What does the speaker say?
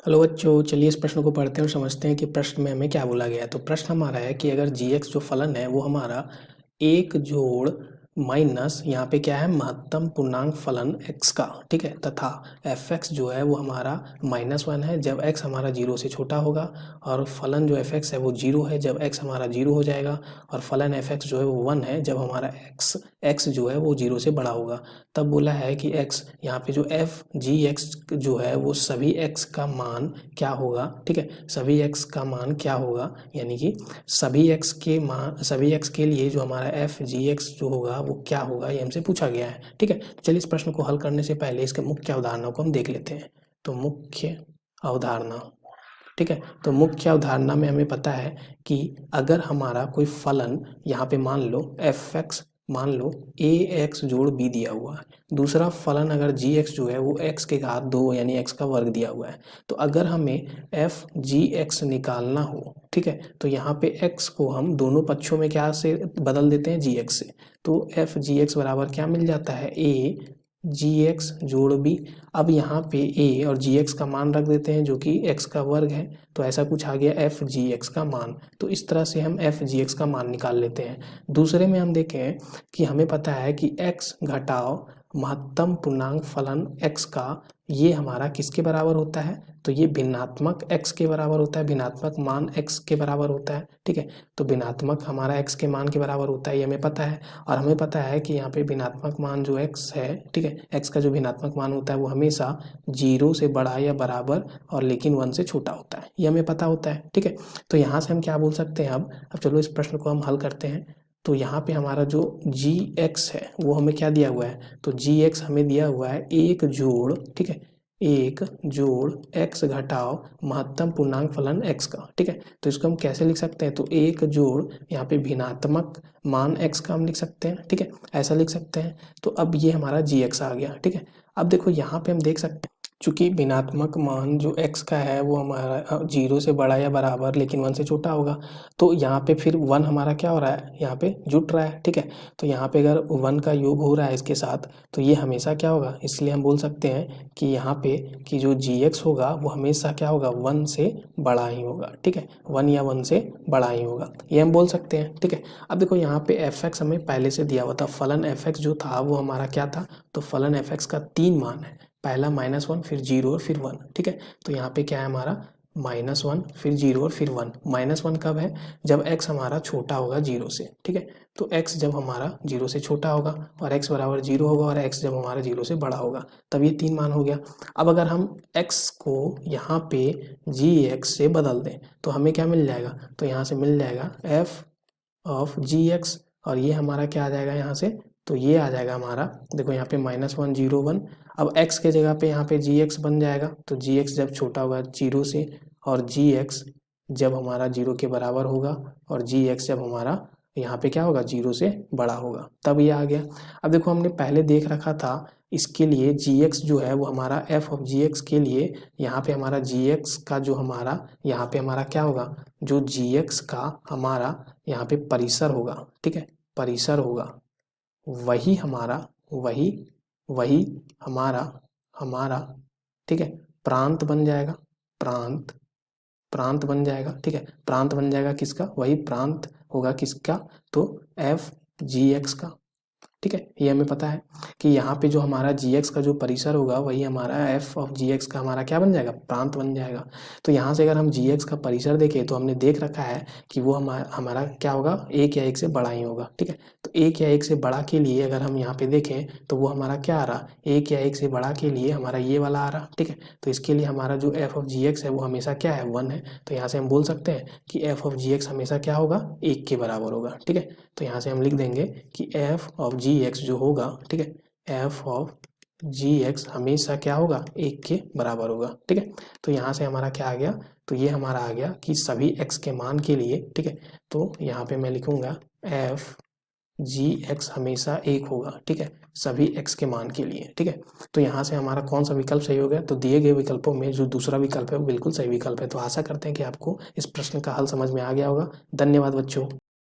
Hello बच्चों, चलिए इस प्रश्न को पढ़ते हैं और समझते हैं कि प्रश्न में हमें क्या बोला गया है। तो प्रश्न हमारा है कि अगर जी जो फलन है वो हमारा एक जोड़ माइनस यहाँ पे क्या है महत्तम पूर्णांक फलन x का, ठीक है, तथा fx जो है वो हमारा -1 है जब x हमारा 0 से छोटा होगा, और फलन जो fx है वो 0 है जब x हमारा 0 हो जाएगा, और फलन fx जो है वो 1 है जब हमारा x जो है वो 0 से बड़ा होगा। तब बोला है कि x यहाँ पे जो f g x जो है वो सभी x का मान क्या होगा, ठीक है, सभी x का मान क्या होगा, यानी कि सभी x के लिए जो हमारा f g x जो होगा वो क्या होगा, ये हमसे पूछा गया है। ठीक है, चलिए इस प्रश्न को हल करने से पहले इसके मुख्य अवधारणाओं को हम देख लेते हैं। तो मुख्य अवधारणा, ठीक है, तो मुख्य अवधारणा में हमें पता है कि अगर हमारा कोई फलन यहाँ पे मान लो f(x), मान लो ax जोड़ b दिया हुआ है, दूसरा फलन अगर gx जो है वो x के घात 2 यानी x का वर्ग दिया हुआ है। तो अगर हमें f gx निकालना हो, ठीक है, तो यहाँ पे x को हम दोनों पक्षों में क्या से बदल देते हैं, gx से। तो f gx बराबर क्या मिल जाता है, a gx जोड़ b। अब यहाँ पे a और gx का मान रख देते हैं जो कि x का वर्ग है, तो ऐसा कुछ आ गया f gx का मान। तो इस तरह से हम f gx का मान निकाल लेते हैं। दूसरे में हम देखें कि हमें पता है कि x घटाव महत्तम पूर्णांक फलन x का ये हमारा किसके बराबर होता है, तो ये भिन्नात्मक x के बराबर होता है, भिन्नात्मक मान x के बराबर होता है। ठीक है, तो भिन्नात्मक हमारा x के मान के बराबर होता है, ये हमें पता है। और हमें पता है कि यहाँ पे भिन्नात्मक मान जो x है, ठीक है, x का जो भिन्नात्मक मान होता है वो हमेशा 0 से बड़ा या बराबर और लेकिन 1 से छोटा होता है, ये हमें पता होता है। ठीक है, तो यहाँ से हम क्या बोल सकते हैं, अब चलो इस प्रश्न को हम हल करते हैं। तो यहाँ पे हमारा जो gx है वो हमें क्या दिया हुआ है, तो gx हमें दिया हुआ है एक जोड़, ठीक है, एक जोड़ x घटाव महत्तम पूर्णांक फलन x का। ठीक है, तो इसको हम कैसे लिख सकते हैं, तो एक जोड़ यहाँ पे भिन्नात्मक मान x का हम लिख सकते हैं। ठीक है, ऐसा लिख सकते हैं। तो अब ये हमारा gx आ गया। ठीक है, अब देखो यहाँ पे हम देख सकते हैं चूंकि भिन्नात्मक मान जो x का है वो हमारा 0 से बड़ा या बराबर लेकिन 1 से छोटा होगा, तो यहाँ पे फिर 1 हमारा क्या हो रहा है, यहाँ पे जुट रहा है। ठीक है, तो यहाँ पे अगर 1 का योग हो रहा है इसके साथ तो ये हमेशा क्या होगा, इसलिए हम बोल सकते हैं कि यहाँ पे कि जो gx होगा वो हमेशा क्या होगा, 1 से बड़ा ही होगा। ठीक है, 1 या 1 से बड़ा ही होगा, ये हम बोल सकते हैं। ठीक है, अब देखो यहाँ पे fx हमें पहले से दिया हुआ था, फलन fx जो था वो हमारा क्या था, तो फलन fx का 3 मान है, पहला -1 फिर 0 और फिर 1। ठीक है, तो यहाँ पे क्या है हमारा -1 फिर 0 और फिर 1। -1 कब है, जब x हमारा छोटा होगा 0 से। ठीक है, तो x जब हमारा 0 से छोटा होगा और x बराबर 0 होगा, और x जब हमारा 0 से बड़ा होगा, तब ये 3 मान हो गया। अब अगर हम x को यहाँ पे gx से बदल दें तो हमें क्या मिल जाएगा, तो यहाँ से मिल जाएगा f ऑफ gx, और ये हमारा क्या आ जाएगा यहाँ से, तो ये आ जाएगा हमारा, देखो यहाँ पे -1 0 1। अब x के जगह पे यहाँ पे gx बन जाएगा, तो gx जब छोटा होगा 0 से, और gx जब हमारा 0 के बराबर होगा, और gx जब हमारा यहाँ पे क्या होगा, 0 से बड़ा होगा, तब ये आ गया। अब देखो हमने पहले देख रखा था इसके लिए gx जो है वो हमारा f ऑफ gx के लिए यहाँ पे हमारा gx का जो हमारा यहाँ पे हमारा क्या होगा, जो gx का हमारा यहाँ पे परिसर होगा, ठीक है, परिसर होगा, वही हमारा वही वही हमारा हमारा ठीक है, प्रांत बन जाएगा, प्रांत प्रांत बन जाएगा। ठीक है, प्रांत बन जाएगा किसका, वही प्रांत होगा किसका, तो एफ जी एक्स का। ठीक है, ये हमें पता है कि यहाँ पे जो हमारा gx का जो परिसर होगा वही हमारा f ऑफ gx का हमारा क्या बन जाएगा, प्रांत बन जाएगा। तो यहाँ से अगर हम gx का परिसर देखें तो हमने देख रखा है कि वो हमारा क्या होगा, 1 या 1 से बड़ा ही होगा। ठीक है, तो 1 या 1 से बड़ा के लिए अगर हम यहाँ पे देखें तो वो हमारा क्या आ रहा, 1 या 1 से बड़ा के लिए हमारा ये वाला आ रहा। ठीक है, तो इसके लिए हमारा जो f ऑफ gx है वो हमेशा क्या है, 1 है। तो यहाँ से हम बोल सकते हैं कि f ऑफ gx हमेशा क्या होगा, 1 के बराबर होगा। ठीक है, तो यहाँ से हम लिख देंगे कि f ऑफ gx जो होगा, ठीक है, f ऑफ gx हमेशा क्या होगा, 1 के बराबर होगा। ठीक है, तो यहाँ से हमारा क्या आ गया, तो ये हमारा आ गया कि सभी x के मान के लिए, ठीक है, तो यहाँ पे मैं लिखूंगा f gx हमेशा 1 होगा। ठीक है, सभी x के मान के लिए। ठीक है, तो यहाँ से हमारा कौन सा विकल्प सही हो गया, तो दिए गए विकल्पों में जो दूसरा विकल्प है वो बिल्कुल सही विकल्प है। तो आशा करते हैं कि आपको इस प्रश्न का हल समझ में आ गया होगा। धन्यवाद बच्चों।